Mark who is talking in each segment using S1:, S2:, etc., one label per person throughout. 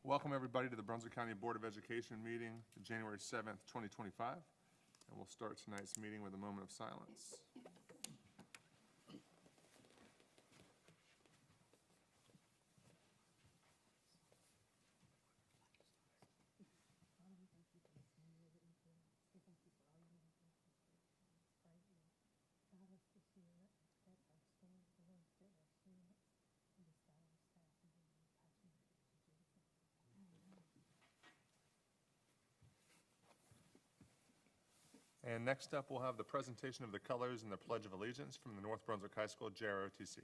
S1: Welcome everybody to the Brunswick County Board of Education meeting, January 7th, 2025. And we'll start tonight's meeting with a moment of silence. And next up, we'll have the presentation of the colors and the Pledge of Allegiance from the North Brunswick High School JROTC.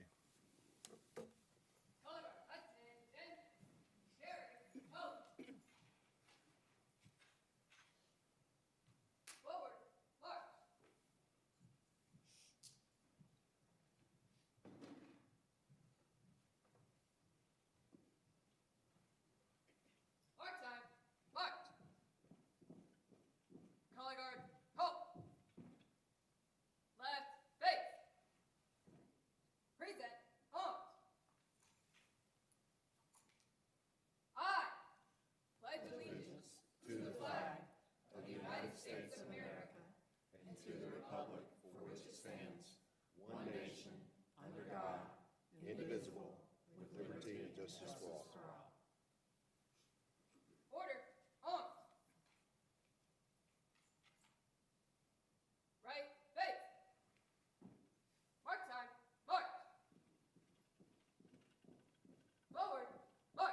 S2: Indivisible, with liberty and justice for all.
S3: Order, on. Right, face. Mark time, march. Forward, march.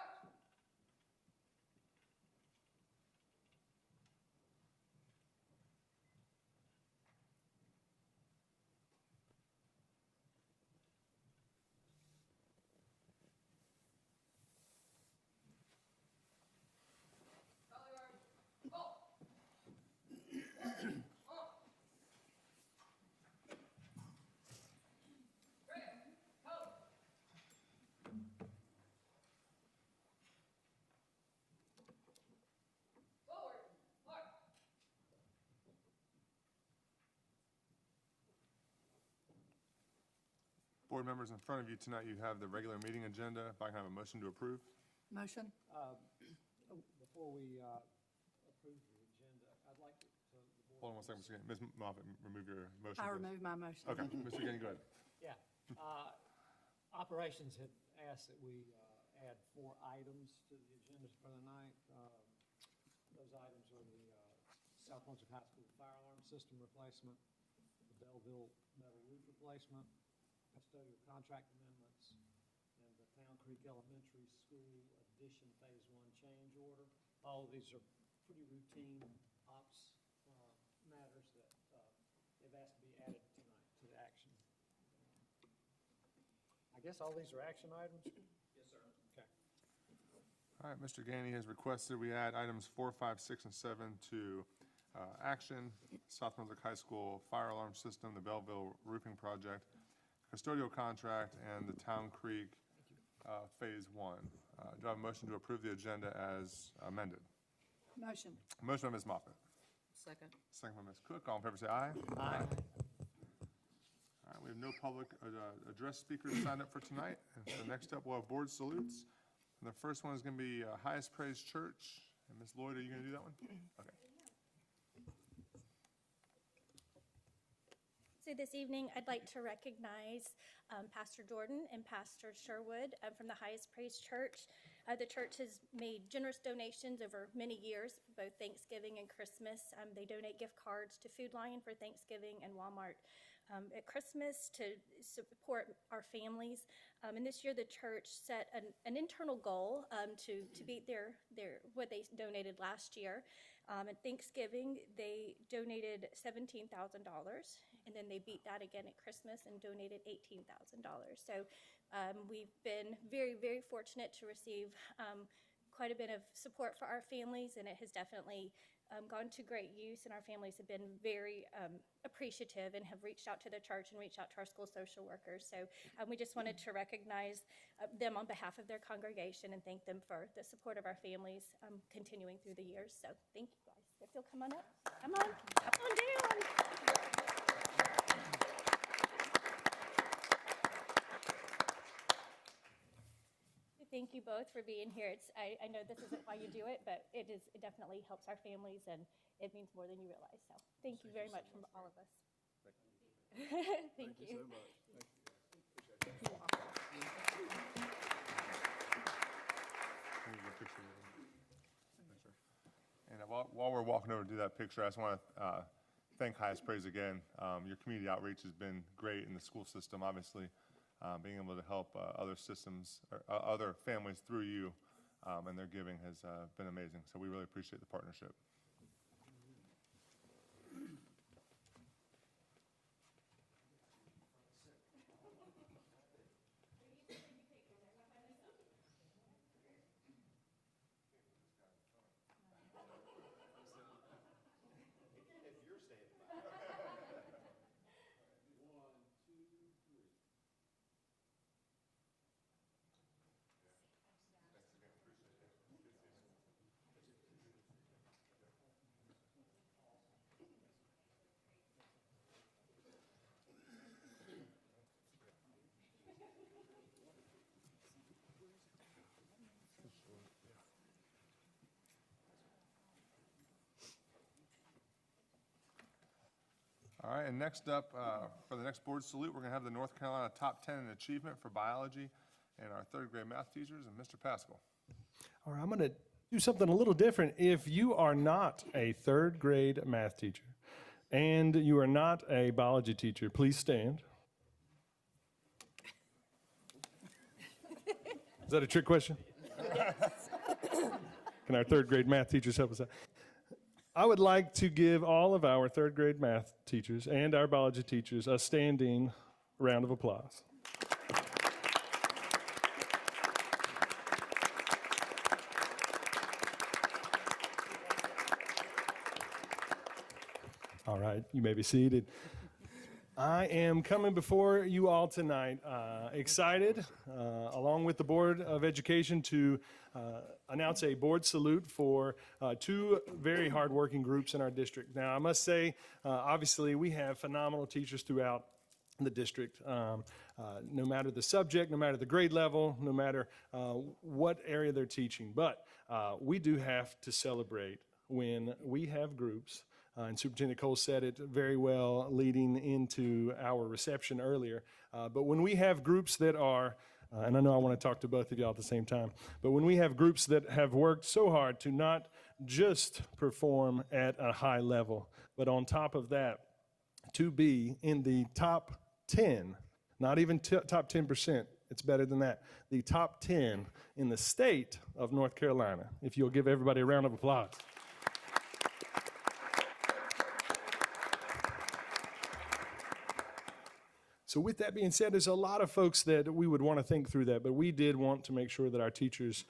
S1: Board members, in front of you tonight, you have the regular meeting agenda. If I can have a motion to approve.
S4: Motion.
S5: Before we approve the agenda, I'd like to...
S1: Hold on one second, Mr. Gainey. Ms. Moffitt, remove your motion.
S4: I
S1: please.
S4: remove my motion.
S1: Okay, Mr. Gainey, go ahead.
S5: Yeah. Operations had asked that we add 4 items to the agenda for the night. Those items are the South Brunswick High School fire alarm system replacement, the Belleville metal roof replacement, custodial contract amendments, and the Town Creek Elementary School addition Phase 1 change order. All of these are pretty routine ops matters that they've asked to be added tonight to the action. I guess all these are action items? Yes, sir. Okay.
S1: All right, Mr. Gainey has requested we add items 4, 5, 6, and 7 to action. South Brunswick High School fire alarm system, the Belleville roofing project, custodial contract, and the Town Creek Phase 1. Do I have a motion to approve the agenda as amended?
S4: Motion.
S1: Motion by Ms. Moffitt.
S4: Second.
S1: Second by Ms. Cook. All in favor say aye.
S5: Aye.
S1: All right, we have no public address speakers signed up for tonight. And so next up, we'll have board salutes. And the first one is going to be Highest Praise Church. And Ms. Lloyd, are you going to do that one? Okay.
S6: So this evening, I'd like to recognize Pastor Jordan and Pastor Sherwood from the Highest Praise Church. The church has made generous donations over many years, both Thanksgiving and Christmas. They donate gift cards to Food Lion for Thanksgiving and Walmart at Christmas to support our families. And this year, the church set an internal goal to beat their what they donated last year. At Thanksgiving, they donated $17,000, and then they beat that again at Christmas and donated $18,000. So we've been very, very fortunate to receive quite a bit of support for our families, and it has definitely gone to great use, and our families have been very appreciative and have reached out to the church and reached out to our school social workers. So we just wanted to recognize them on behalf of their congregation and thank them for the support of our families continuing through the years. So thank you guys. If you'll come on up. Come on down. thank you both for being here. I know this isn't why you do it, but it definitely helps our families, and it means more than you realize. So thank you very much from all of us. Thank you.
S2: so much.
S1: Can we get a picture of them? Picture. And while we're walking over to do that picture, I just want to thank Highest Praise again. Your community outreach has been great in the school system, obviously. Being able to help other systems, or other families through you and their giving has been amazing. So we really appreciate the partnership. All right, and next up, for the next board salute, we're going to have the North Carolina Top 10 in Achievement for Biology and our third grade math teachers, and Mr. Pascal.
S7: All right, I'm going to do something a little different. If you are not a third grade math teacher and you are not a biology teacher, please stand. Is that a trick question? Can our third grade math teachers help us out? I would like to give all of our third grade math teachers and our biology teachers a standing round of applause. All right, you may be seated. I am coming before you all tonight, excited, along with the Board of Education, to announce a board salute for two very hardworking groups in our district. Now, I must say, obviously, we have phenomenal teachers throughout the district, no matter the subject, no matter the grade level, no matter what area they're teaching. But we do have to celebrate when we have groups. And Superintendent Cole said it very well leading into our reception earlier. But when we have groups that are, and I know I want to talk to both of y'all at the same time, but when we have groups that have worked so hard to not just perform at a high level, but on top of that, to be in the top 10, not even top 10%, it's better than that, the top 10 in the state of North Carolina. If you'll give everybody a round of applause. So with that being said, there's a lot of folks that we would want to think through that, but we did want to make sure that our teachers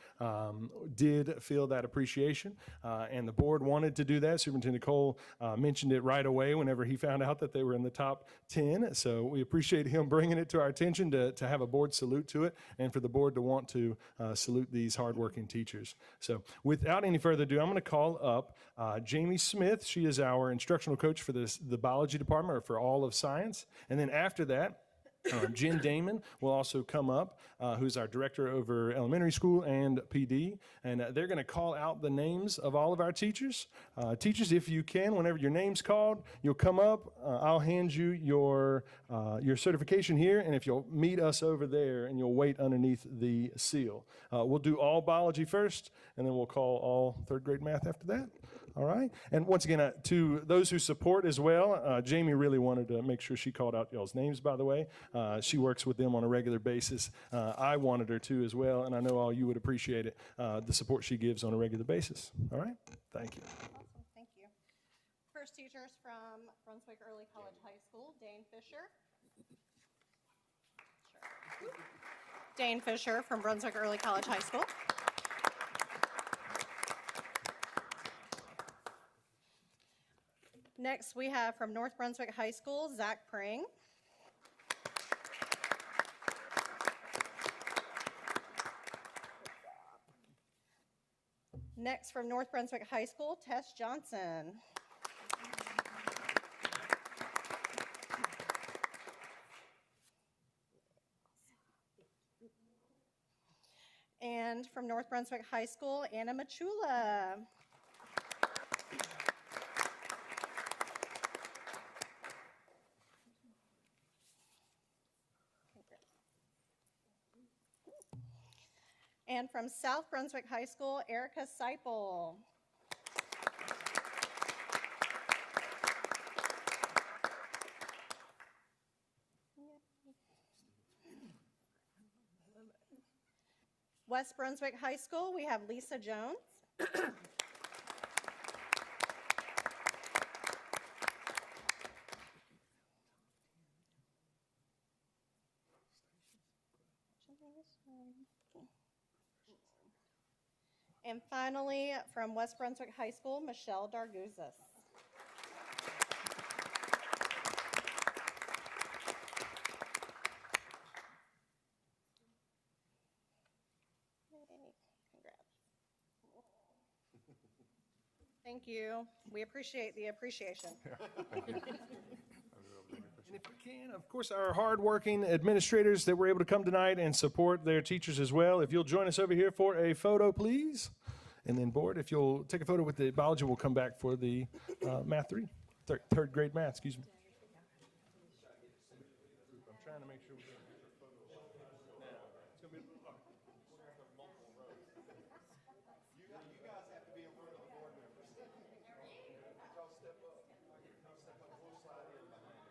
S7: did feel that appreciation, and the board wanted to do that. Superintendent Cole mentioned it right away whenever he found out that they were in the top 10, so we appreciate him bringing it to our attention to have a board salute to it, and for the board to want to salute these hardworking teachers. So without any further ado, I'm going to call up Jamie Smith. She is our instructional coach for the biology department, or for all of science, and then after that, Jen Damon will also come up, who's our director over elementary school and PD, and they're going to call out the names of all of our teachers. Teachers, if you can, whenever your name's called, you'll come up. I'll hand you your certification here, and if you'll meet us over there, and you'll wait underneath the seal. We'll do all biology first, and then we'll call all third grade math after that. All right. And once again, to those who support as well, Jamie really wanted to make sure she called out y'all's names, by the way. She works with them on a regular basis. I wanted her to as well, and I know all you would appreciate it, the support she gives on a regular basis. All right. Thank you.
S8: Awesome, thank you. First teachers from Brunswick Early College High School, Dane Fisher. Sure. Dane Fisher from Brunswick Early College High School. Next, we have from North Brunswick High School, Zach Pring. Next, from North Brunswick High School, Tess Johnson. And from North Brunswick High School, Anna Machula. And from South Brunswick High School, Erica Seipel. West Brunswick High School, we have Lisa Jones. And finally, from West Brunswick High School, Michelle Darguzis. Congrats. Thank you. We appreciate the appreciation.
S7: And if we can, of course, our hardworking administrators that were able to come tonight and support their teachers as well. If you'll join us over here for a photo, please. And then board, if you'll take a photo with the biology, we'll come back for the math third grade math, excuse me. I'm trying to make sure we get a photo. Now, it's going to be multiple rows.
S2: You guys have to be in front of the board members. Y'all step up. Y'all step up. We'll slide in behind you.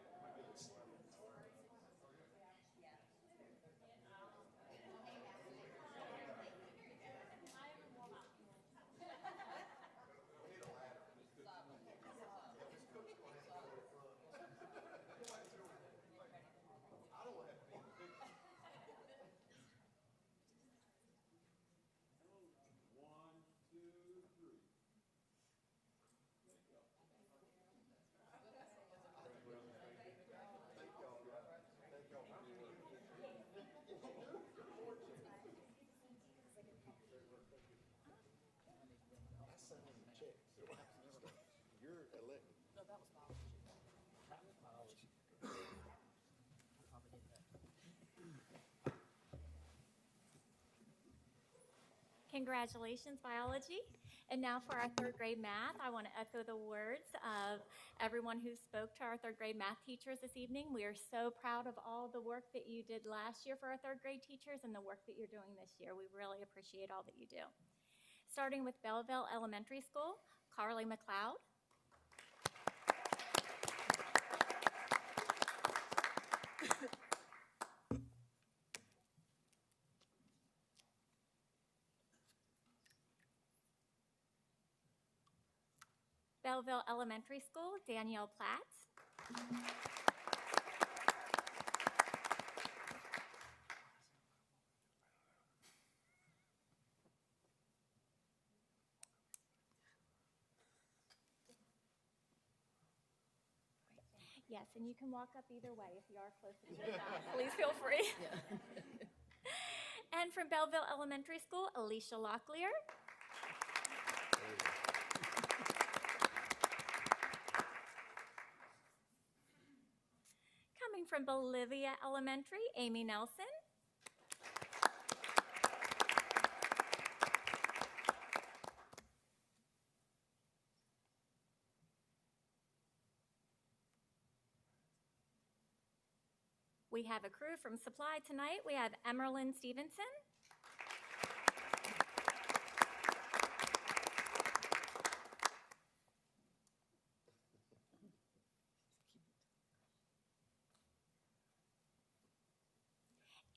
S2: You're elected.
S6: Congratulations, biology. And now for our third grade math, I want to echo the words of everyone who spoke to our third grade math teachers this evening. We are so proud of all the work that you did last year for our third grade teachers and the work that you're doing this year. We really appreciate all that you do. Starting with Belleville Elementary School, Carly McLeod. Belleville Elementary School, Danielle Platt. Yes, and you can walk up either way if you are closer to the back. Please feel free. And from Belleville Elementary School, Alicia Locklear. Coming from Bolivia Elementary, Amy Nelson. We have a crew from Supply tonight. We have Emerlyn Stevenson.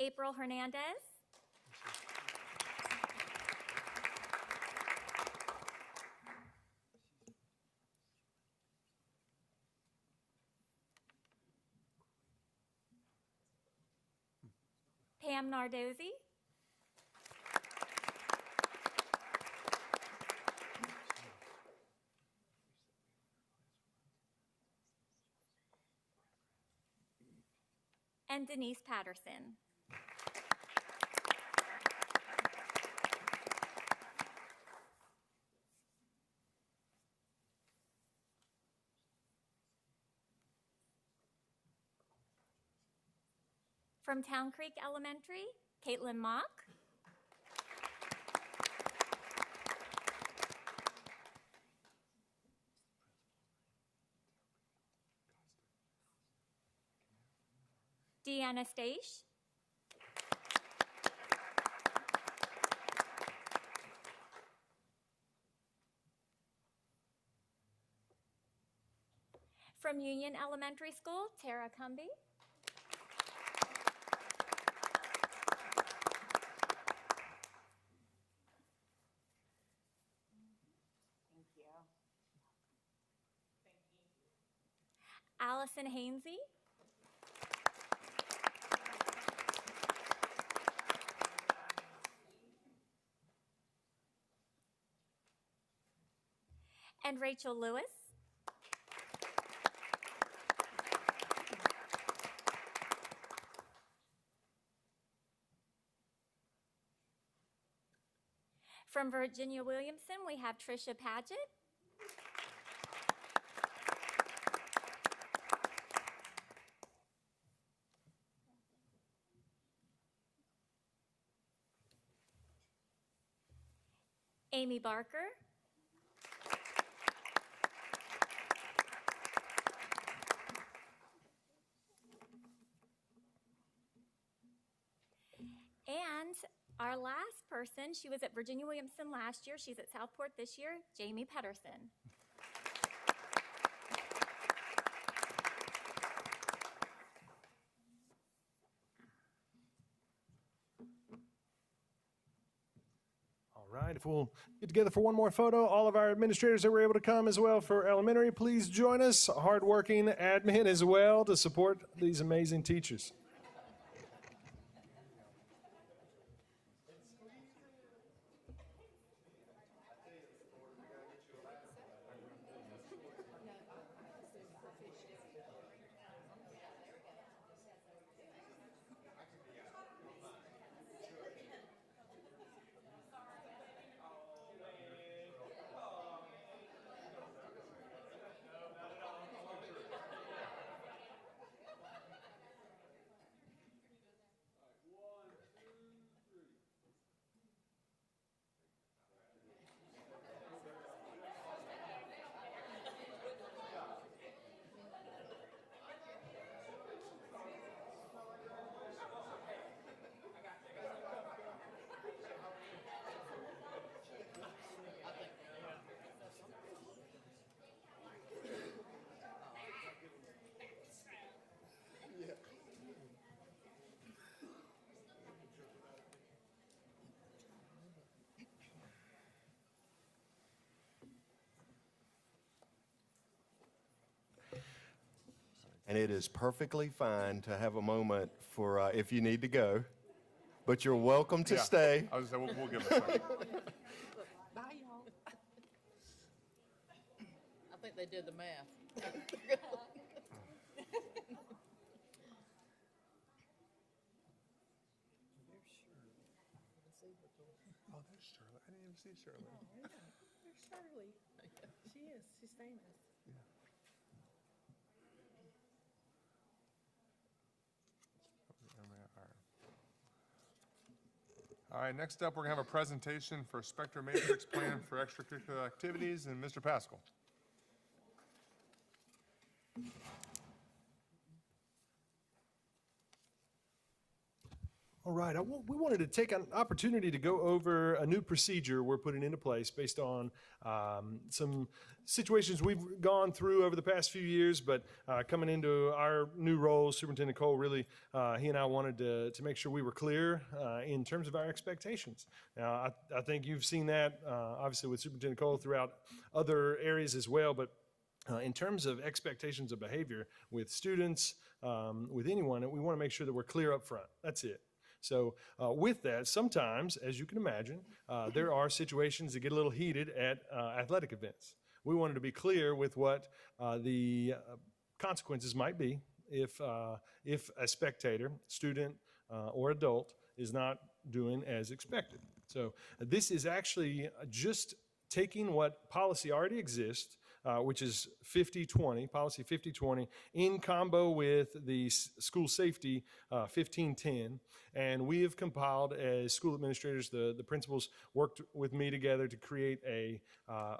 S6: April Hernandez. Pam Nardozzi. And Denise Patterson. From Town Creek Elementary, Caitlin Mock.
S9: Anastasia. From Union Elementary School, Tara Cumby.
S10: Thank you.
S9: Allison Hainsey. And Rachel Lewis. From Virginia Williamson, we have Tricia Paget. Amy Barker. And our last person, she was at Virginia Williamson last year. She's at Southport this year, Jamie Pedersen.
S7: All right, if we'll get together for one more photo, all of our administrators that were able to come as well for elementary, please join us. Hardworking admin as well to support these amazing teachers.
S2: And it is perfectly fine to have a moment for if you need to go, but you're welcome to
S1: Yeah,
S2: stay.
S1: I was gonna say, we'll give them a second.
S4: Bye, y'all. I think they did the math.
S1: Oh, there's Shirley. I didn't even see Shirley.
S4: There's Shirley. She is. She's famous.
S1: All right, next up, we're gonna have a presentation for Spectrum Matrix Plan for Extracurricular Activities, and Mr. Pascal.
S7: All right, we wanted to take an opportunity to go over a new procedure we're putting into place based on some situations we've gone through over the past few years, but coming into our new role, Superintendent Cole, really, he and I wanted to make sure we were clear in terms of our expectations. Now, I think you've seen that, obviously, with Superintendent Cole throughout other areas as well, but in terms of expectations of behavior with students, with anyone, we want to make sure that we're clear up front. That's it. So with that, sometimes, as you can imagine, there are situations that get a little heated at athletic events. We wanted to be clear with what the consequences might be if a spectator, student, or adult is not doing as expected. So this is actually just taking what policy already exists, which is 50-20, policy 50-20, in combo with the school safety 15-10. And we have compiled, as school administrators, the principals worked with me together to create a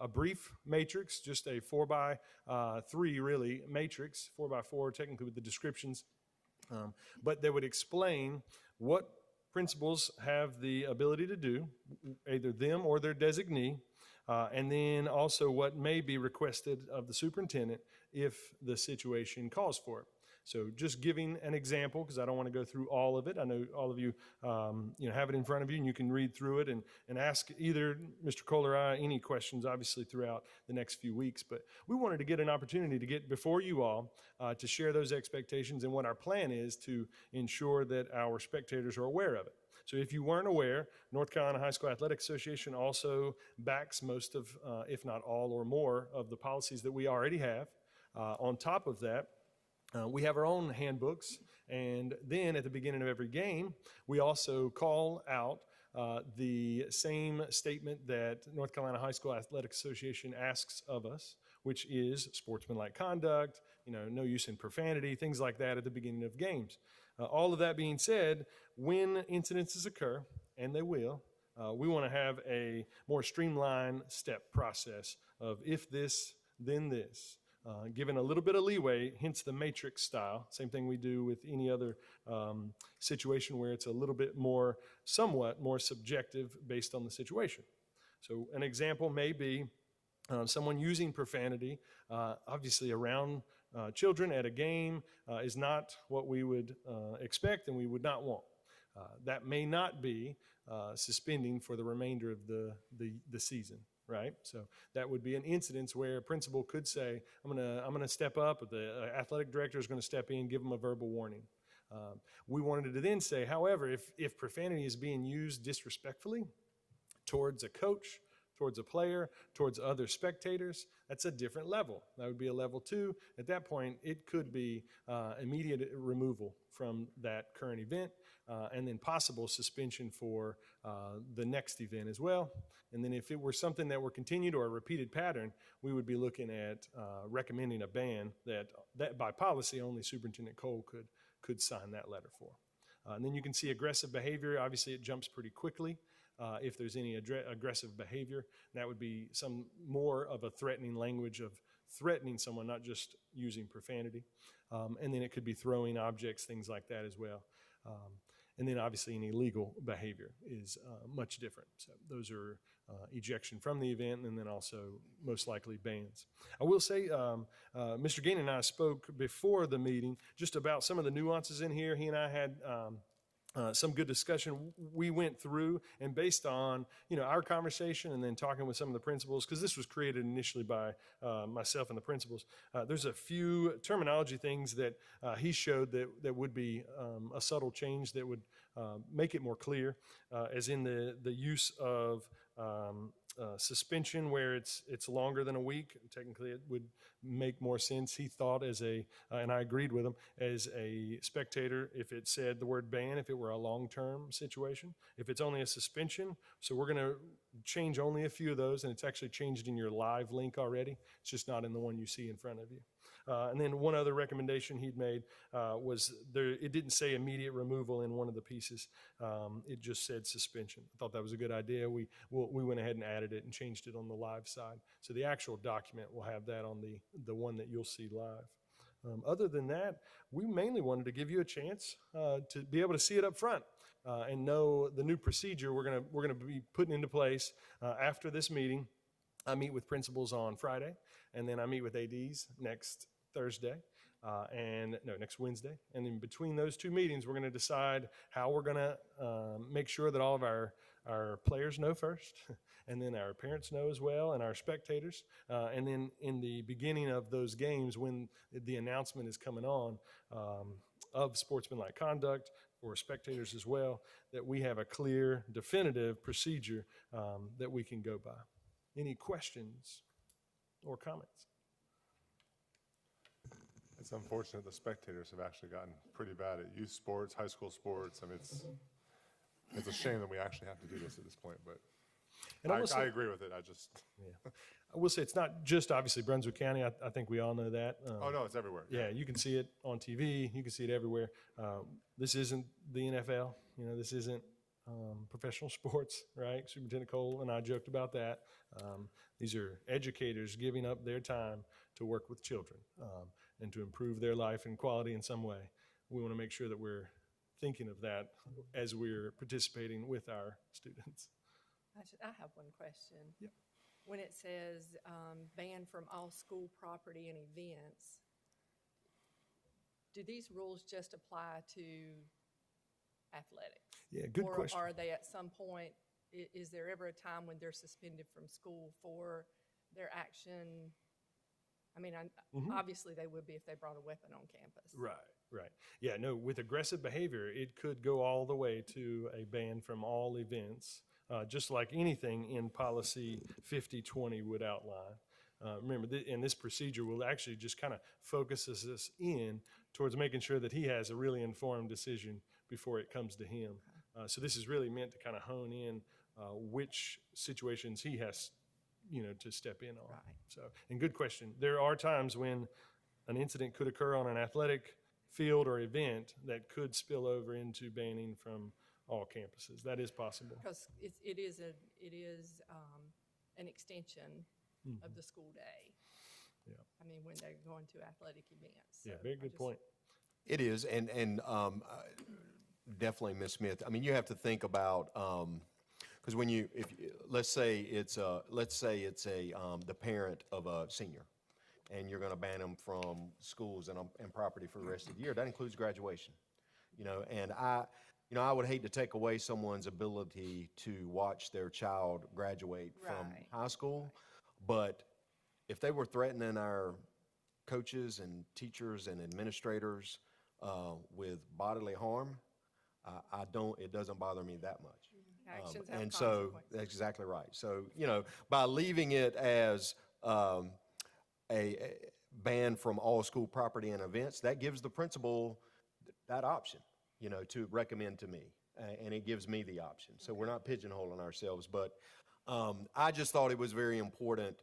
S7: brief matrix, just a 4x3 really matrix, 4x4 technically with the descriptions. But that would explain what principals have the ability to do, either them or their designee, and then also what may be requested of the superintendent if the situation calls for it. So just giving an example, because I don't want to go through all of it. I know all of you, have it in front of you, and you can read through it and ask either Mr. Cole or I any questions, obviously, throughout the next few weeks. But we wanted to get an opportunity to get before you all to share those expectations and what our plan is to ensure that our spectators are aware of it. So if you weren't aware, North Carolina High School Athletic Association also backs most of, if not all or more, of the policies that we already have. On top of that, we have our own handbooks, and then at the beginning of every game, we also call out the same statement that North Carolina High School Athletic Association asks of us, which is sportsmanlike conduct, no use in profanity, things like that at the beginning of games. All of that being said, when incidences occur, and they will, we want to have a more streamlined step process of if this, then this. Given a little bit of leeway, hence the matrix style. Same thing we do with any other situation where it's a little bit more, somewhat more subjective based on the situation. So an example may be someone using profanity, obviously around children at a game is not what we would expect and we would not want. That may not be suspending for the remainder of the season. Right, so that would be an incidence where a principal could say, "I'm gonna step up," or the athletic director is going to step in, give them a verbal warning. We wanted to then say, however, if profanity is being used disrespectfully towards a coach, towards a player, towards other spectators, that's a different level. That would be a level 2. At that point, it could be immediate removal from that current event, and then possible suspension for the next event as well. And then if it were something that were continued or a repeated pattern, we would be looking at recommending a ban that by policy only Superintendent Cole could sign that letter for. And then you can see aggressive behavior. Obviously, it jumps pretty quickly. If there's any aggressive behavior, that would be some more of a threatening language of threatening someone, not just using profanity. And then it could be throwing objects, things like that as well. And then obviously any illegal behavior is much different. So those are ejection from the event, and then also most likely bans. I will say Mr. Gain and I spoke before the meeting just about some of the nuances in here. He and I had some good discussion we went through, and based on our conversation and then talking with some of the principals, because this was created initially by myself and the principals, there's a few terminology things that he showed that would be a subtle change that would make it more clear, as in the use of suspension where it's longer than a week. Technically, it would make more sense, he thought, and I agreed with him, as a spectator, if it said the word ban, if it were a long-term situation. If it's only a suspension, so we're going to change only a few of those, and it's actually changed in your live link already. It's just not in the one you see in front of you. And then one other recommendation he'd made was it didn't say immediate removal in one of the pieces. It just said suspension. I thought that was a good idea. We went ahead and added it and changed it on the live side. So the actual document will have that on the one that you'll see live. Other than that, we mainly wanted to give you a chance to be able to see it up front and know the new procedure we're gonna be putting into place after this meeting. I meet with principals on Friday, and then I meet with ADs next Wednesday. And in between those two meetings, we're going to decide how we're going to make sure that all of our players know first, and then our parents know as well, and our spectators. And then in the beginning of those games, when the announcement is coming on of sportsmanlike conduct for spectators as well, that we have a clear, definitive procedure that we can go by. Any questions or comments?
S1: It's unfortunate the spectators have actually gotten pretty bad at youth sports, high school sports. I mean, it's a shame that we actually have to do this at this point, but I agree with it.
S7: I will say it's not just obviously Brunswick County. I think we all know that.
S1: Oh, no, it's everywhere.
S7: Yeah, you can see it on TV. You can see it everywhere. This isn't the NFL. This isn't professional sports, right? Superintendent Cole and I joked about that. These are educators giving up their time to work with children and to improve their life and quality in some way. we want to make sure that we're thinking of that as we're participating with our students.
S4: I have one question.
S7: Yep.
S4: When it says banned from all school property and events, do these rules just apply to athletics?
S7: Yeah, good question.
S4: Or are they at some point, is there ever a time when they're suspended from school for their action? I mean, obviously they would be if they brought a weapon on campus.
S7: Right. Yeah, no, with aggressive behavior, it could go all the way to a ban from all events, just like anything in policy 5020 would outline. Remember, and this procedure will actually just kind of focuses us in towards making sure that he has a really informed decision before it comes to him. So this is really meant to kind of hone in which situations he has, to step in on.
S4: Right.
S7: So, and good question. There are times when an incident could occur on an athletic field or event that could spill over into banning from all campuses. That is possible.
S4: Because it is an extension of the school day.
S7: Yeah.
S4: I mean, when they're going to athletic events.
S7: Yeah,
S4: So
S7: very
S4: I
S7: good
S4: just-
S7: point.
S2: It is, and definitely, Ms. Smith. I mean, you have to think about, because let's say it's the parent of a senior, and you're going to ban them from schools and property for the rest of the year. That includes graduation, and I would hate to take away someone's ability to watch their child graduate from
S4: Right.
S2: high school, but if they were threatening our coaches and teachers and administrators with bodily harm, it doesn't bother me that much.
S4: Actions have
S2: And so,
S4: consequences.
S2: that's exactly right. So, by leaving it as a ban from all school property and events, that gives the principal that option, to recommend to me. And it gives me the option. So we're not pigeonholing ourselves. But I just thought it was very important.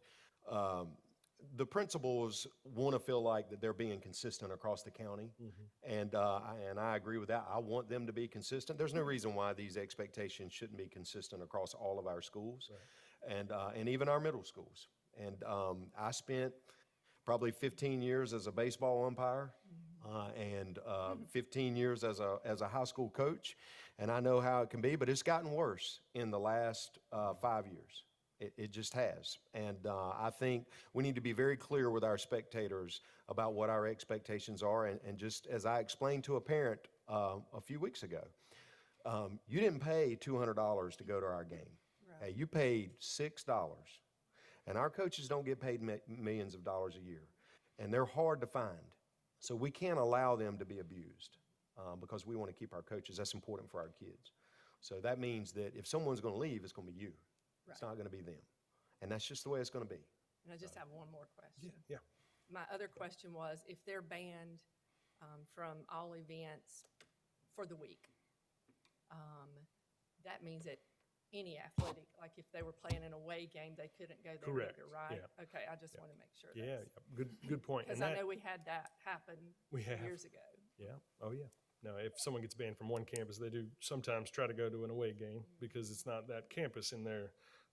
S2: The principals want to feel like that they're being consistent across the county, and I agree with that. I want them to be consistent. There's no reason why these expectations shouldn't be consistent across all of our schools, and even our middle schools. And I spent probably 15 years as a baseball umpire, and 15 years as a high school coach, and I know how it can be. But it's gotten worse in the last 5 years. It just has. And I think we need to be very clear with our spectators about what our expectations are. And just as I explained to a parent a few weeks ago, you didn't pay $200 to go to our game.
S4: Right.
S2: Hey, you paid $6. And our coaches don't get paid millions of dollars a year. And they're hard to find. So we can't allow them to be abused because we want to keep our coaches. That's important for our kids. So that means that if someone's going to leave, it's going to be you. It's not going to be them. And that's just the way it's going to be.
S4: And I just have one more question.
S7: Yeah.
S4: My other question was, if they're banned from all events for the week, that means that any athletic, like if they were playing an away game, they couldn't go there
S7: Correct.
S4: either, right?
S7: Yeah.
S4: Okay, I just want to make sure.
S7: Yeah, good point.
S4: Because I know we had that happen
S7: We have.
S4: years ago.
S7: Yeah. Oh, yeah. No, if someone gets banned from one campus, they do sometimes try to go to an away game because it's not that campus in there.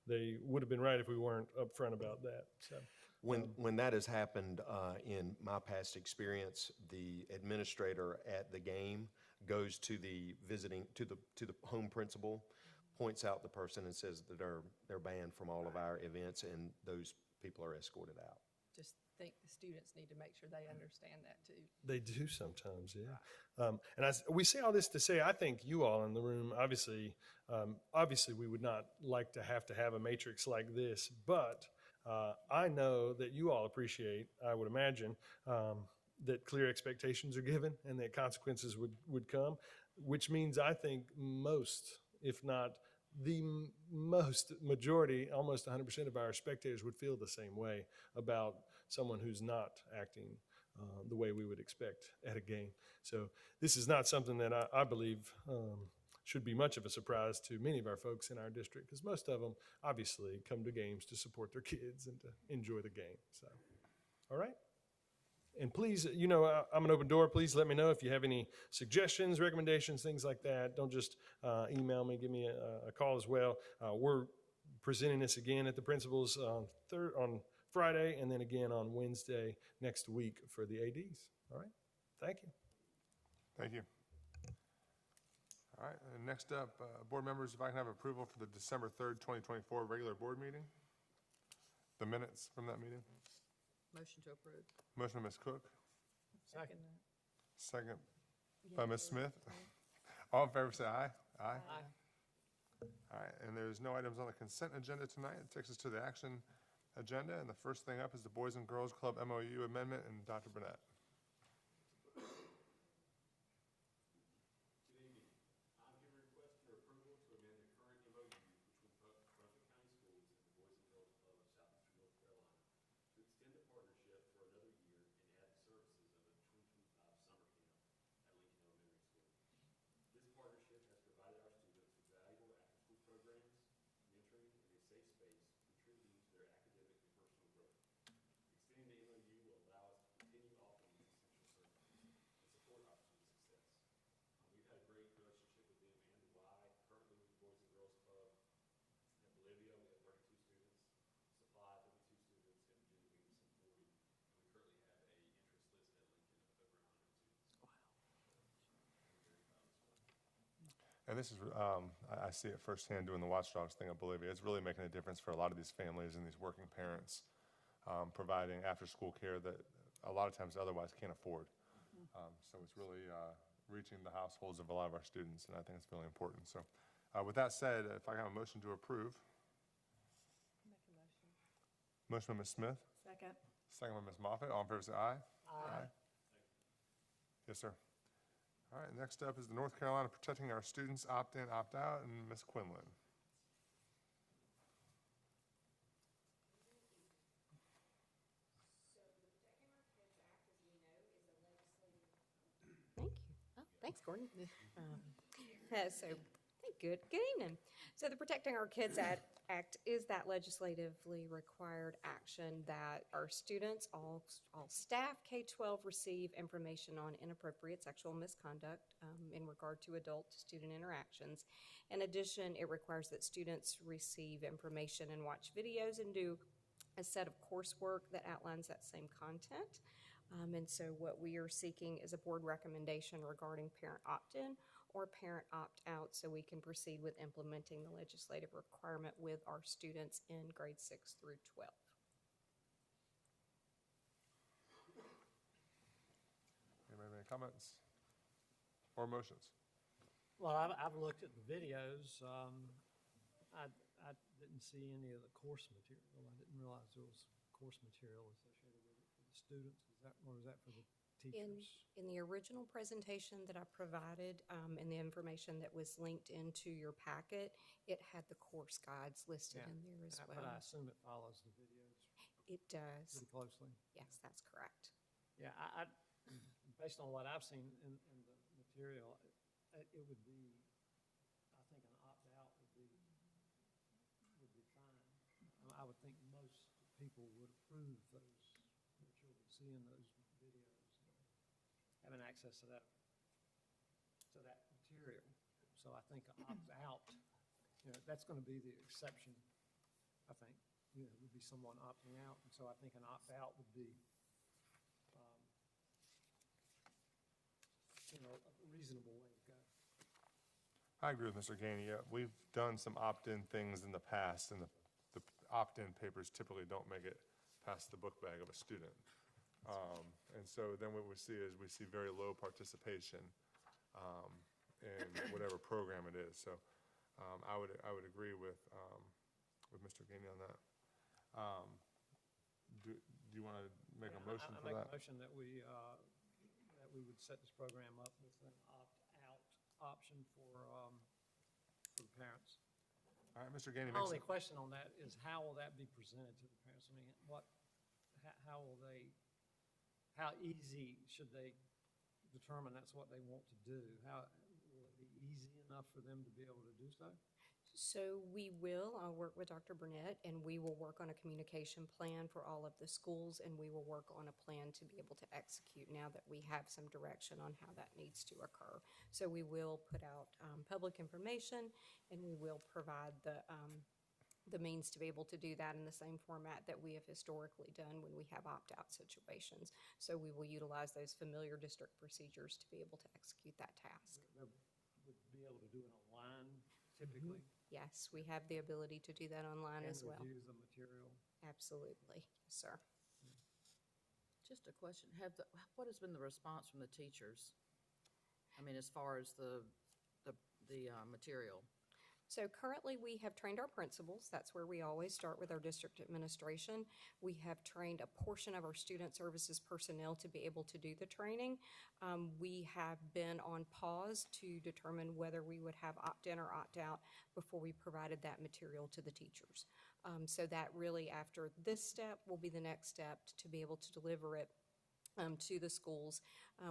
S7: They would have been right if we weren't upfront about that. So
S2: When that has happened in my past experience, the administrator at the game goes to the home principal, points out the person and says that they're banned from all of our events, and those people are escorted out.
S4: Just think the students need to make sure they understand that too.
S7: they do sometimes, yeah. And we say all this to say, I think you all in the room, obviously we would not like to have a matrix like this, but I know that you all appreciate, I would imagine, that clear expectations are given and that consequences would come, which means I think most, if not the most majority, almost 100% of our spectators would feel the same way about someone who's not acting the way we would expect at a game. So this is not something that I believe should be much of a surprise to many of our folks in our district, because most of them obviously come to games to support their kids and to enjoy the game. So, all right. And please, I'm an open door. Please let me know if you have any suggestions, recommendations, things like that. Don't just email me, give me a call as well. We're presenting this again at the principal's on Friday, and then again on Wednesday next week for the ADs. All right. Thank you.
S1: Thank you. All right, and next up, board members, if I can have approval for the December 3rd, 2024 regular board meeting, the minutes from that meeting.
S4: Motion to approve.
S1: Motion by Ms. Cook,
S4: Second.
S1: second by Ms. Smith. All in favor, say aye. Aye. All right, and there's no items on the consent agenda tonight. It takes us to the action agenda, and the first thing up is the Boys and Girls Club MOU amendment, and Dr. Burnett. And this is, I see it firsthand doing the Watchdogs thing at Bolivia. It's really making a difference for a lot of these families and these working parents, providing after-school care that a lot of times otherwise can't afford. So it's really reaching the households of a lot of our students, and I think it's really important. So with that said, if I have a motion to approve.
S4: Make a motion.
S1: Motion by Ms. Smith,
S4: Second.
S1: second by Ms. Moffett. All in favor, say aye. Aye. Yes, sir. All right, next up is the North Carolina Protecting Our Students Opt-in, Opt-out, and Ms. Quinlan.
S11: Thank you. Oh, thanks, Gordon. Good evening. So the Protecting Our Kids Act is that legislatively required action that our students, all staff K-12 receive information on inappropriate sexual misconduct in regard to adult-to-student interactions. In addition, it requires that students receive information and watch videos and do a set of coursework that outlines that same content. And so what we are seeking is a board recommendation regarding parent opt-in or parent opt-out so we can proceed with implementing the legislative requirement with our students in grades 6 through 12.
S1: Anybody have any comments or motions?
S5: Well, I've looked at the videos. I didn't see any of the course material. I didn't realize there was course material associated with it for the students. Or was that for the teachers?
S11: In the original presentation that I provided and the information that was linked into your packet, it had the course guides listed in there as well.
S5: But I assume it follows the videos
S11: It does.
S5: pretty closely.
S11: Yes, that's correct.
S5: Yeah, based on what I've seen in the material, it would be, I think an opt-out would be fine. I would think most people would approve their children seeing those videos and having access to that material. So I think an opt-out, that's going to be the exception, I think. It would be someone opting out, and so I think an opt-out would be a reasonable way to go.
S1: I agree with Mr. Gainey. Yeah, we've done some opt-in things in the past, and the opt-in papers typically don't make it past the book bag of a student. And so then what we see is we see very low participation in whatever program it is. So I would agree with Mr. Gainey on that. Do you want to make a motion for that?
S5: I make a motion that we would set this program up with an opt-out option for the parents.
S1: All right, Mr. Gainey
S5: My
S1: makes
S5: only question on that is how will that be presented to the parents? I mean, how easy should they determine that's what they want to do? Will it be easy enough for them to be able to do so?
S11: So I'll work with Dr. Burnett, and we will work on a communication plan for all of the schools, and we will work on a plan to be able to execute now that we have some direction on how that needs to occur. So we will put out public information, and we will provide the the means to be able to do that in the same format that we have historically done when we have opt-out situations. So we will utilize those familiar district procedures to be able to execute that task.
S5: They would be able to do it online typically?
S11: Yes, we have the ability to do that online as well.
S5: And review the material?
S11: Absolutely, yes, sir.
S12: Just a question, what has been the response from the teachers? I mean, as far as the material?
S11: So currently, we have trained our principals. That's where we always start with our district administration. We have trained a portion of our student services personnel to be able to do the training. We have been on pause to determine whether we would have opt-in or opt-out before we provided that material to the teachers. So that really, after this step, will be the next step to be able to deliver it to the schools.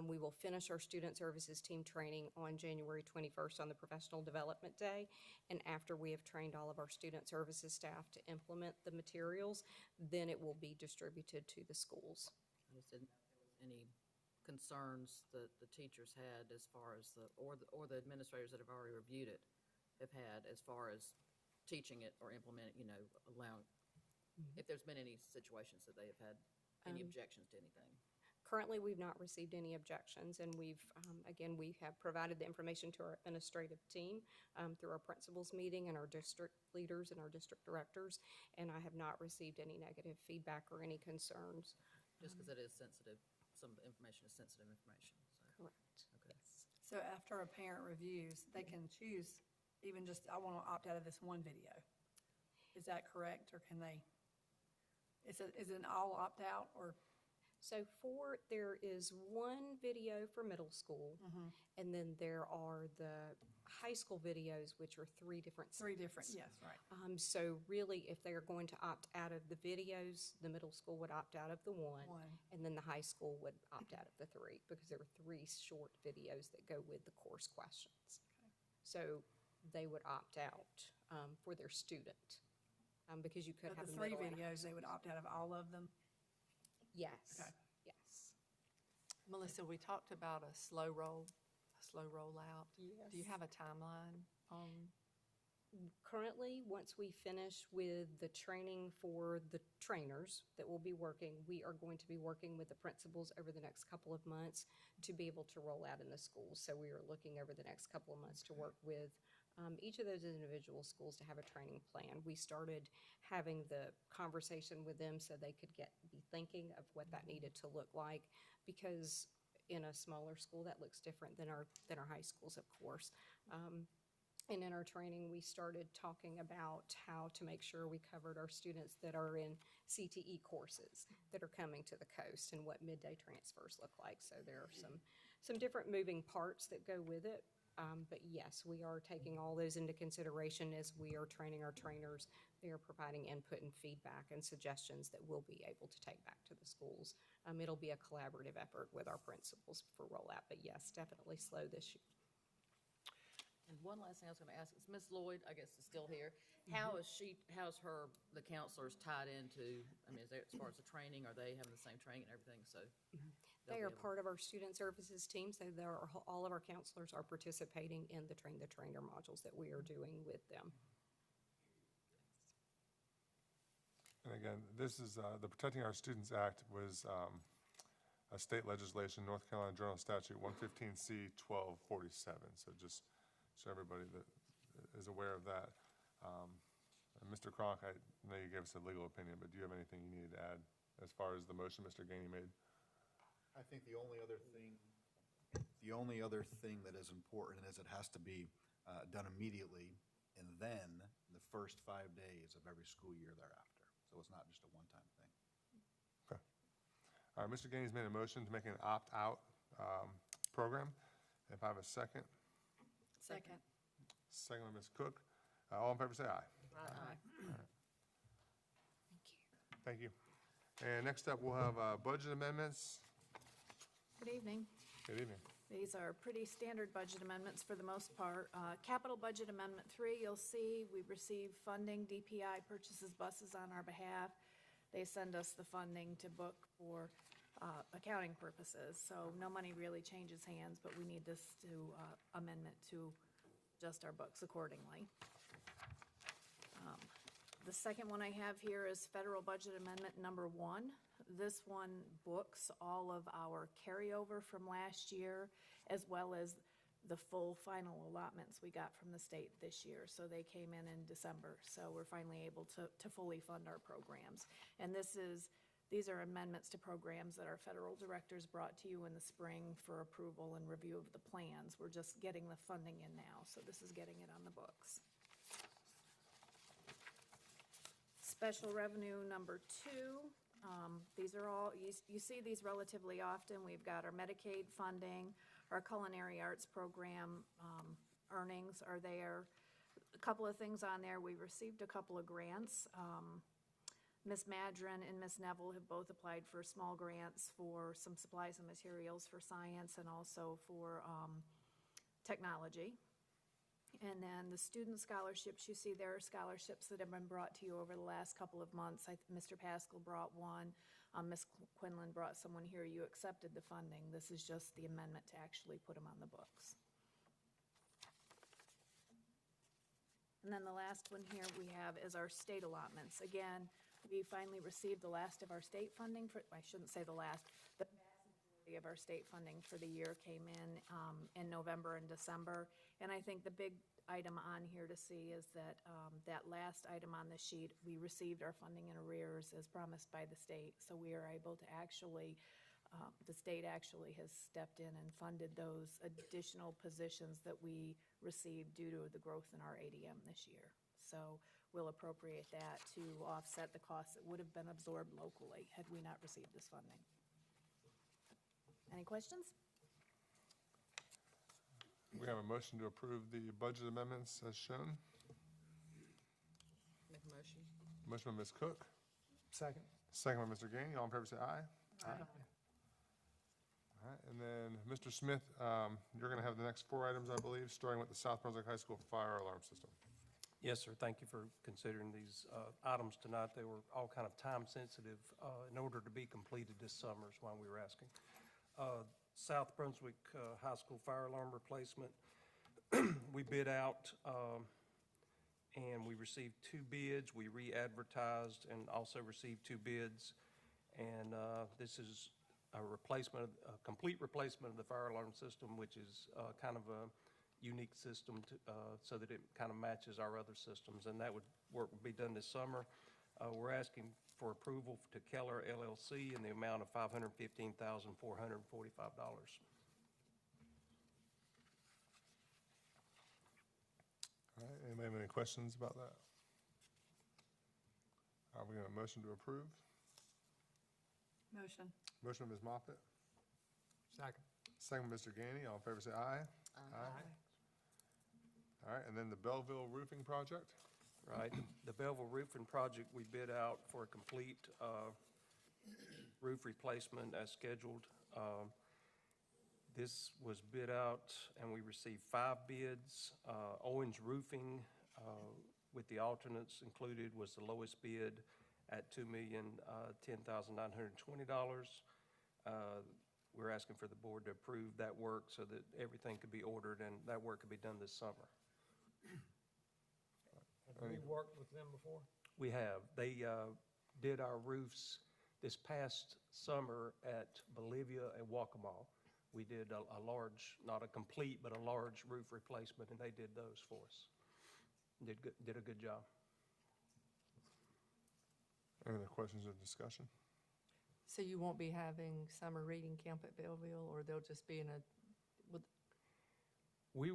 S11: We will finish our student services team training on January 21st on the Professional Development Day. And after we have trained all of our student services staff to implement the materials, then it will be distributed to the schools.
S12: I just didn't know if there was any concerns that the teachers had as far as or the administrators that have already reviewed it have had as far as teaching it or implementing, allowing, if there's been any situations that they have had any objections to anything.
S11: Currently, we've not received any objections, and we have provided the information to our administrative team through our principals meeting and our district leaders and our district directors, and I have not received any negative feedback or any concerns.
S12: Just because it is sensitive, some of the information is sensitive information. So.
S11: Correct.
S12: Okay.
S11: Yes.
S4: So after a parent reviews, they can choose even just, I want to opt out of this one video. Is that correct, or can they, is it an all opt-out, or?
S11: So there is one video for middle school, and then there are the high school videos, which are three different sets.
S4: Three different, yes, right.
S11: So really, if they are going to opt out of the videos, the middle school would opt out of the one, and then the high school would opt out of the three, because there are three short videos that go with the course questions.
S4: Okay.
S11: So they would opt out for their student, because you could
S4: But
S11: have
S4: the
S11: a
S4: three
S11: middle and a
S4: videos, they would opt out of all of them?
S11: Yes.
S4: Okay.
S11: Yes.
S4: Melissa, we talked about a slow rollout.
S11: Yes.
S4: Do you have a timeline on?
S11: Currently, once we finish with the training for the trainers that will be working, we are going to be working with the principals over the next couple of months to be able to roll out in the schools. So we are looking over the next couple of months to work with each of those individual schools to have a training plan. We started having the conversation with them so they could be thinking of what that needed to look like, because in a smaller school that looks different than our high schools, of course. And in our training, we started talking about how to make sure we covered our students that are in CTE courses that are coming to the coast and what midday transfers look like. So there are some different moving parts that go with it. But yes, we are taking all those into consideration as we are training our trainers. They are providing input and feedback and suggestions that we'll be able to take back to the schools. It'll be a collaborative effort with our principals for rollout, but yes, definitely slow this year.
S12: And one last thing I was going to ask is Ms. Lloyd, I guess, is still here. How's the counselors tied into, I mean, as far as the training, are they having the same training and everything? So
S11: they are part of our student services team, so all of our counselors are participating in the Train the Trainer modules that we are doing with them.
S1: And again, this is, the Protecting Our Students Act was a state legislation, North Carolina Journal Statute 115C 1247. So just so everybody that is aware of that. And Mr. Cronk, I know you gave us a legal opinion, but do you have anything you needed to add as far as the motion Mr. Gainey made?
S13: I think the only other thing that is important is it has to be done immediately, and then the first 5 days of every school year thereafter. So it's not just a one-time thing.
S1: Okay. All right, Mr. Gainey's made a motion to make an opt-out program. If I have a second.
S4: Second.
S1: Second by Ms. Cook. All in favor say aye.
S4: Aye.
S1: All right. Thank you. And next up, we'll have budget amendments.
S14: Good evening.
S1: Good evening.
S14: These are pretty standard budget amendments for the most part. Capital Budget Amendment 3, you'll see we receive funding. DPI purchases buses on our behalf. They send us the funding to book for accounting purposes. So no money really changes hands, but we need this to amendment to adjust our books accordingly. The second one I have here is federal budget amendment number 1. This one books all of our carryover from last year, as well as the full final allotments we got from the state this year. So they came in December, so we're finally able to fully fund our programs. And these are amendments to programs that our federal directors brought to you in the spring for approval and review of the plans. We're just getting the funding in now, so this is getting it on the books. Special revenue number 2. These are all, you see these relatively often. We've got our Medicaid funding, our culinary arts program earnings are there. A couple of things on there. We received a couple of grants. Ms. Madron and Ms. Neville have both applied for small grants for some supplies and materials for science and also for technology. And then the student scholarships, you see there are scholarships that have been brought to you over the last couple of months. Mr. Pascal brought one. Ms. Quinlan brought someone here. You accepted the funding. This is just the amendment to actually put them on the books. And then the last one here we have is our state allotments. Again, we finally received the last of our state funding for, I shouldn't say the last, the vast majority of our state funding for the year came in November and December. And I think the big item on here to see is that that last item on the sheet, we received our funding in arrears as promised by the state. So we are able to actually, the state actually has stepped in and funded those additional positions that we received due to the growth in our ADM this year. So we'll appropriate that to offset the costs that would have been absorbed locally had we not received this funding. Any questions?
S1: We have a motion to approve the budget amendments as shown.
S12: Make a motion.
S1: Motion by Ms. Cook,
S5: Second.
S1: second by Mr. Gainey. All in favor say aye.
S5: Aye.
S1: All right, and then Mr. Smith, you're going to have the next 4 items, I believe, starting with the South Brunswick High School fire alarm system.
S15: Yes, sir. Thank you for considering these items tonight. They were all kind of time-sensitive in order to be completed this summer is why we were asking. South Brunswick High School fire alarm replacement. We bid out and we received 2 bids. We re-advertised and also received 2 bids. And this is a replacement, a complete replacement of the fire alarm system, which is kind of a unique system to, so that it kind of matches our other systems. And that work would be done this summer. We're asking for approval to Keller LLC in the amount of $515,445.
S1: All right, anybody have any questions about that? Are we going to motion to approve?
S4: Motion.
S1: Motion by Ms. Moffett,
S5: Second.
S1: second by Mr. Gainey. All in favor say aye. Aye. All right, and then the Belleville roofing project?
S15: Right. The Belleville roofing project, we bid out for a complete roof replacement as scheduled. This was bid out and we received 5 bids. Owens Roofing, with the alternates included, was the lowest bid at $2,010,920. We're asking for the board to approve that work so that everything could be ordered and that work could be done this summer.
S5: Have we worked with them before?
S15: We have. They did our roofs this past summer at Bolivia and Waccamaw. We did a large, not a complete, but a large roof replacement, and they did those for us. Did a good job.
S1: Any other questions or discussion?
S4: So you won't be having summer reading camp at Belleville, or they'll just be in a,
S15: We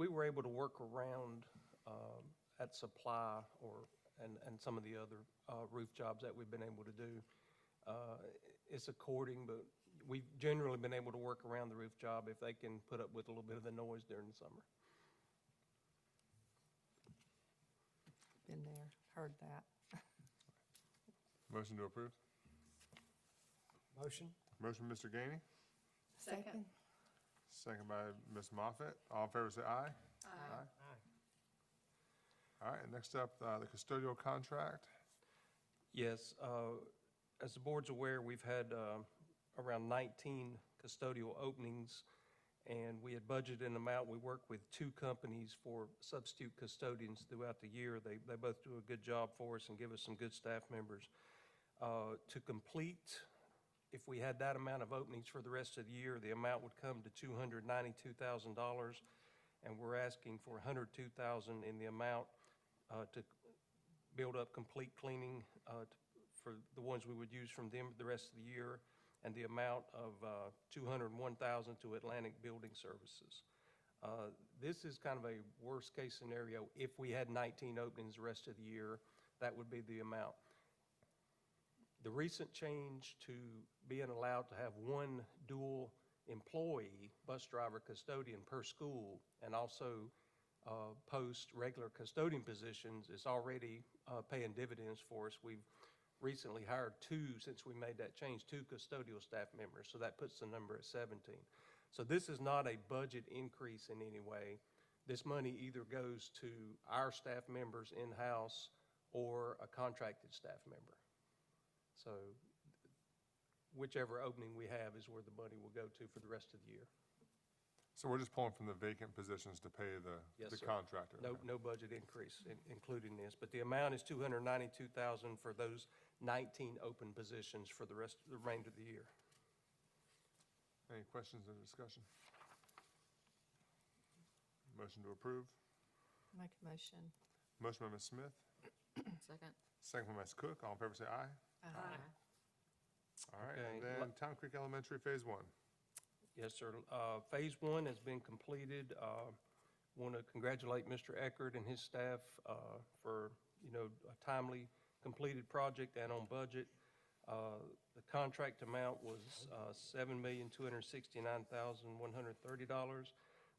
S15: were able to work around at Supply and some of the other roof jobs that we've been able to do. It's according, but we've generally been able to work around the roof job if they can put up with a little bit of the noise during the summer.
S4: been there, heard that.
S1: Motion to approve?
S5: Motion.
S1: Motion by Mr. Gainey,
S4: Second.
S1: second by Ms. Moffett. All in favor say aye.
S5: Aye.
S1: All right, and next up, the custodial contract.
S15: Yes, as the board's aware, we've had around 19 custodial openings, and we had budgeted an amount. We worked with 2 companies for substitute custodians throughout the year. They both do a good job for us and give us some good staff members. To complete, if we had that amount of openings for the rest of the year, the amount would come to $292,000, and we're asking for $102,000 in the amount to build up complete cleaning for the ones we would use from them the rest of the year, and the amount of $201,000 to Atlantic Building Services. This is kind of a worst-case scenario. If we had 19 openings the rest of the year, that would be the amount. The recent change to being allowed to have 1 dual employee, bus driver, custodian per school, and also post regular custodian positions is already paying dividends for us. We've recently hired 2, since we made that change, 2 custodial staff members, so that puts the number at 17. So this is not a budget increase in any way. This money either goes to our staff members in-house or a contracted staff member. So whichever opening we have is where the money will go to for the rest of the year.
S1: So we're just pulling from the vacant positions to pay the
S15: Yes, sir.
S1: contractor?
S15: No budget increase including this, but the amount is $292,000 for those 19 open positions for the remainder of the year.
S1: Any questions or discussion? Motion to approve.
S4: Make a motion.
S1: Motion by Ms. Smith,
S12: Second.
S1: second by Ms. Cook. All in favor say aye.
S4: Aye.
S1: All right,
S15: Okay.
S1: and then Town Creek Elementary Phase 1.
S15: Yes, sir. Phase 1 has been completed. Want to congratulate Mr. Eckert and his staff for, a timely completed project and on budget. The contract amount was $7,269,130.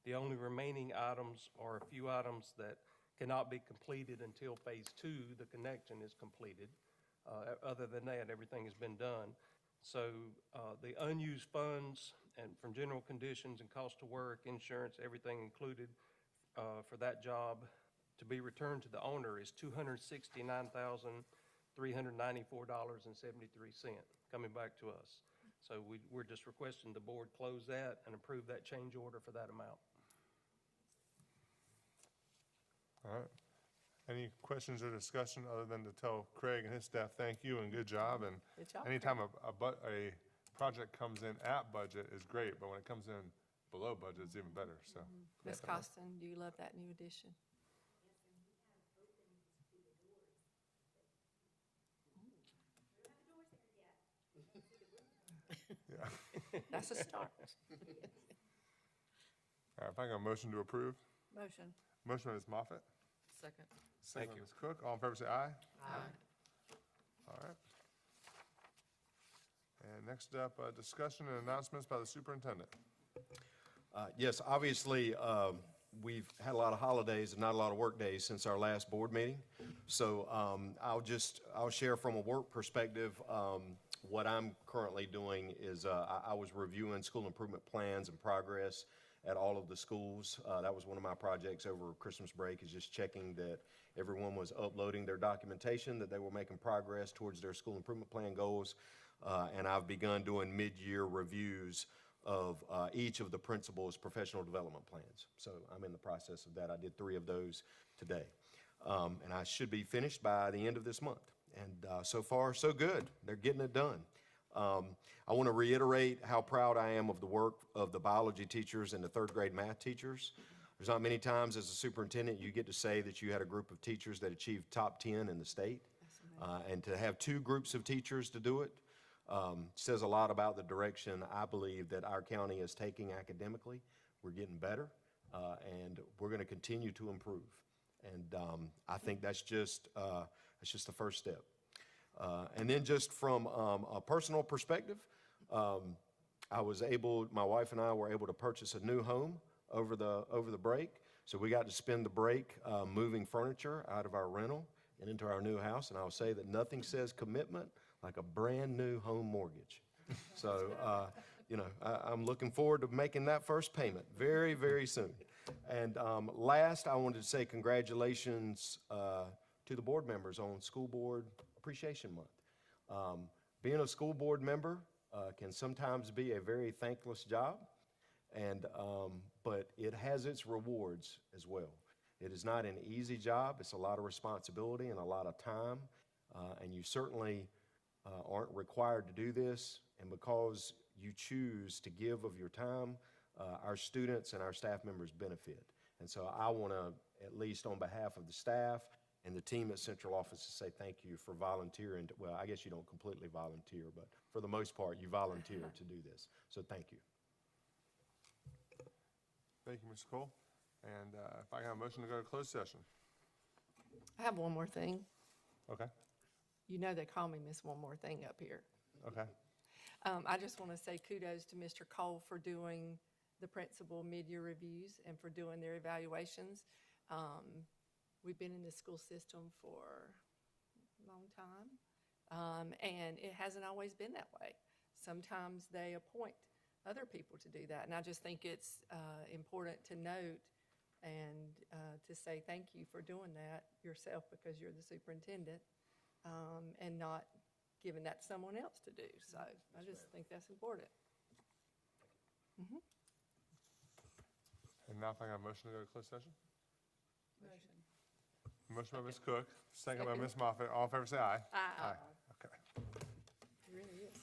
S15: The only remaining items are a few items that cannot be completed until Phase 2, the connection, is completed. Other than that, everything has been done. So the unused funds and from general conditions and cost of work, insurance, everything included for that job to be returned to the owner is $269,394.73 coming back to us. So we're just requesting the board close that and approve that change order for that amount.
S1: All right. Any questions or discussion other than to tell Craig and his staff thank you and good job? And
S4: Good job,
S1: anytime a project comes in at budget is great, but when it comes in below budget, it's even better, so.
S4: Ms. Costin, do you love that new addition?
S1: Yeah.
S4: That's a start.
S1: All right, if I got a motion to approve.
S4: Motion.
S1: Motion by Ms. Moffett,
S12: Second.
S1: second by Ms. Cook. All in favor say aye.
S12: Aye.
S1: All right. And next up, discussion and announcements by the superintendent.
S2: Yes, obviously, we've had a lot of holidays and not a lot of work days since our last board meeting. So I'll share from a work perspective. What I'm currently doing is I was reviewing school improvement plans and progress at all of the schools. That was one of my projects over Christmas break, is just checking that everyone was uploading their documentation, that they were making progress towards their school improvement plan goals. And I've begun doing mid-year reviews of each of the principals' professional development plans. So I'm in the process of that. I did 3 of those today. And I should be finished by the end of this month. And so far, so good. They're getting it done. I want to reiterate how proud I am of the work of the biology teachers and the 3rd grade math teachers. There's not many times as a superintendent you get to say that you had a group of teachers that achieved top 10 in the state. And to have 2 groups of teachers to do it says a lot about the direction I believe that our county is taking academically. We're getting better, and we're going to continue to improve. And I think that's just the first step. And then just from a personal perspective, my wife and I were able to purchase a new home over the break. So we got to spend the break moving furniture out of our rental and into our new house. And I'll say that nothing says commitment like a brand new home mortgage. So, I'm looking forward to making that first payment very, very soon. And last, I wanted to say congratulations to the board members on School Board Appreciation Month. Being a school board member can sometimes be a very thankless job. And, but it has its rewards as well. It is not an easy job. It's a lot of responsibility and a lot of time. And you certainly aren't required to do this. And because you choose to give of your time, our students and our staff members benefit. And so I want to, at least on behalf of the staff and the team at central office, to say thank you for volunteering. Well, I guess you don't completely volunteer, but for the most part, you volunteer to do this. So thank you.
S1: Thank you, Mr. Cole. And if I can have a motion to go to closed session.
S4: I have one more thing.
S1: Okay,
S4: You know they call me Miss One More Thing up here.
S1: okay.
S4: I just want to say kudos to Mr. Cole for doing the principal mid-year reviews and for doing their evaluations. We've been in the school system for a long time, and it hasn't always been that way. Sometimes they appoint other people to do that, and I just think it's important to note and to say thank you for doing that yourself because you're the superintendent, and not giving that to someone else to do. So I just think that's important. Mhm.
S1: And now if I can have a motion to go to closed session? Motion by Ms. Cook, second by Ms. Moffett. All in favor, say aye.
S4: Aye.
S1: Okay.
S4: It really is.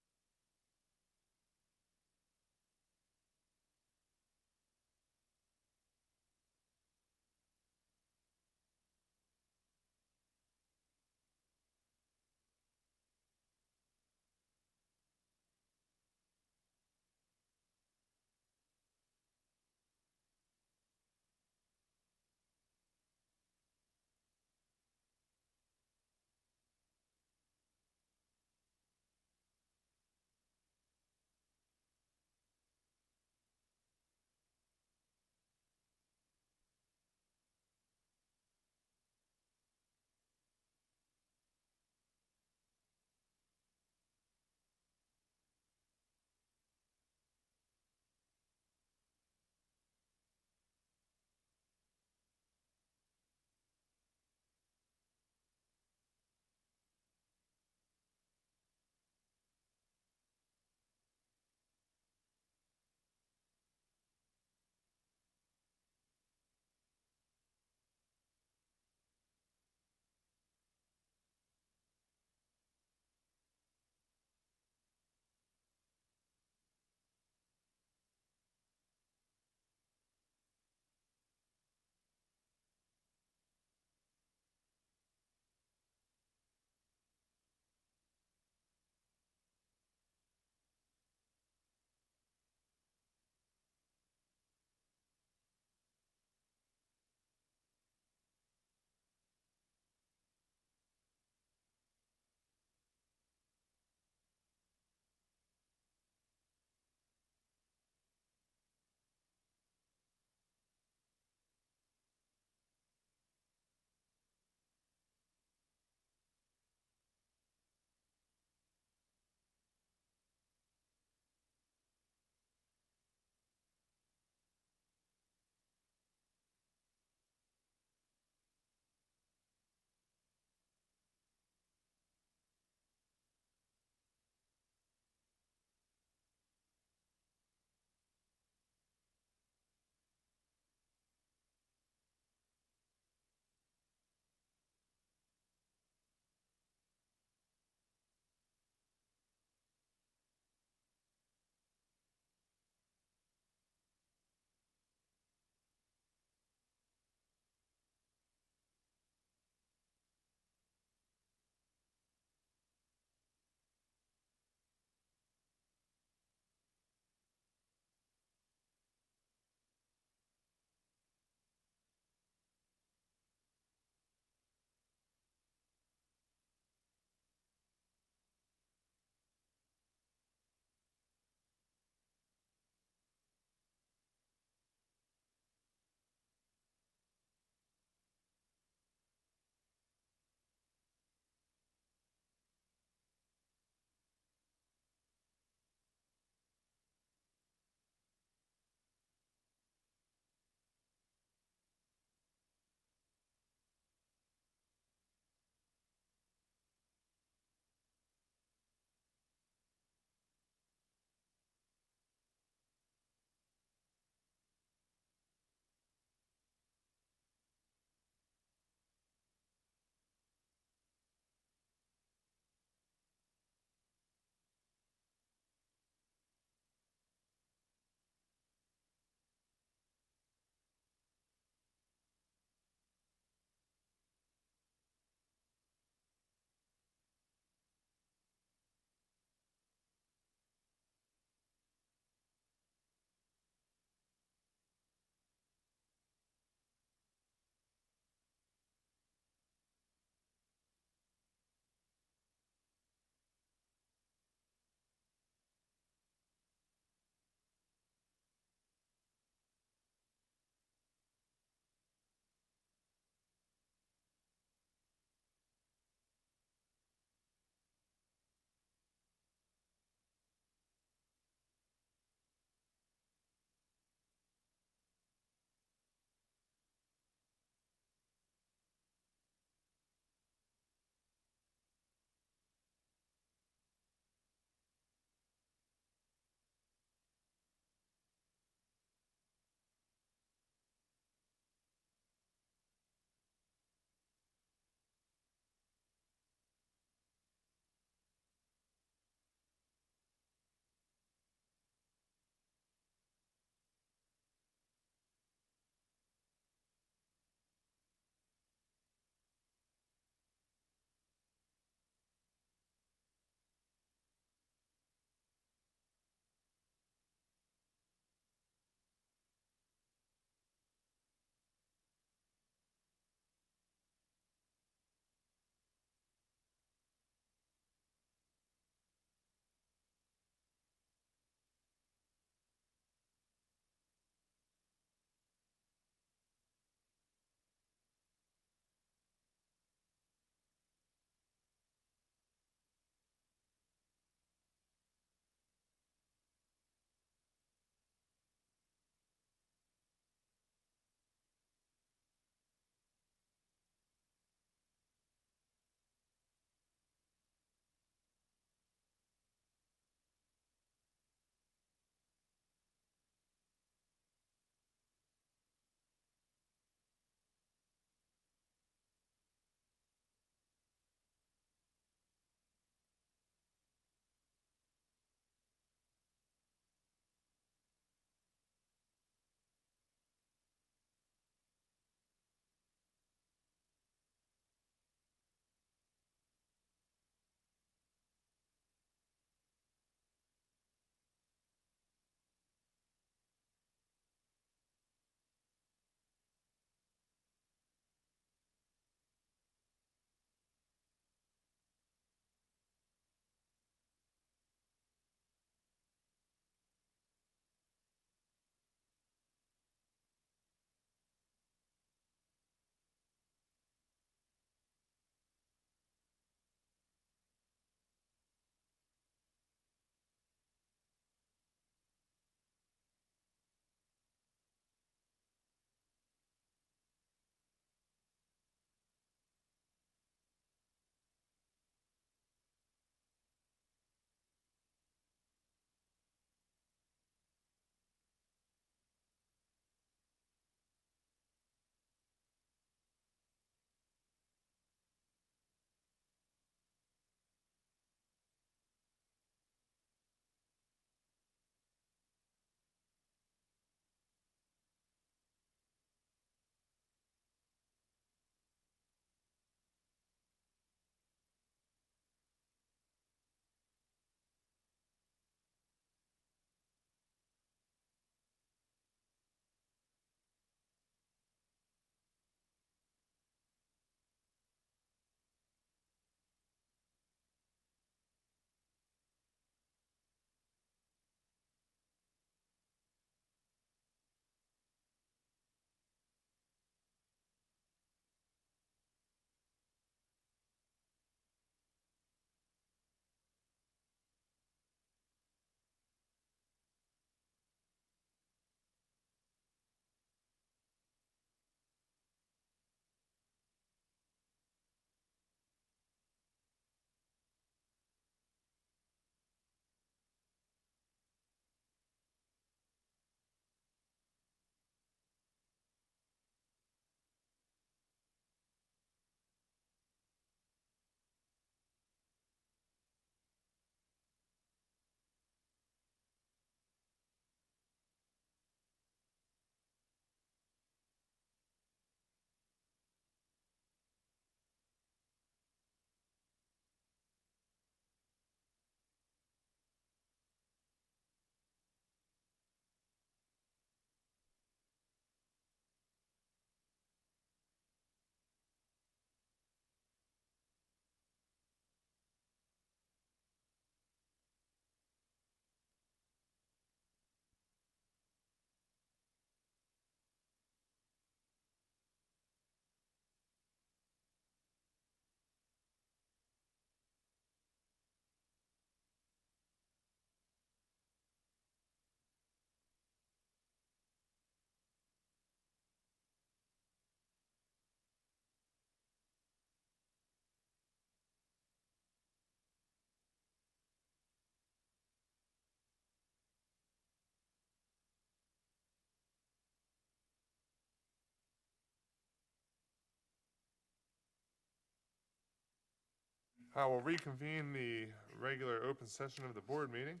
S1: I will reconvene the regular open session of the board meeting.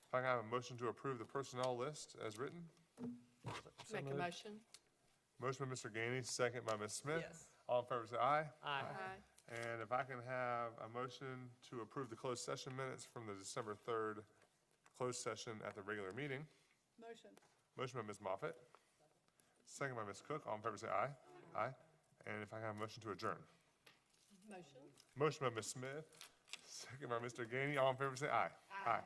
S1: If I can have a motion to approve the personnel list as written.
S4: Make a motion.
S1: Motion by Mr. Gainey, second by Ms. Smith.
S12: Yes.
S1: All in favor say aye.
S4: Aye.
S1: And if I can have a motion to approve the closed session minutes from the December 3rd closed session at the regular meeting.
S3: Motion.
S1: Motion by Ms. Moffett, second by Ms. Cook. All in favor say aye. Aye. And if I can have a motion to adjourn.
S4: Motion.
S1: Motion by Ms. Smith, second by Mr. Gainey. All in favor say aye. Aye.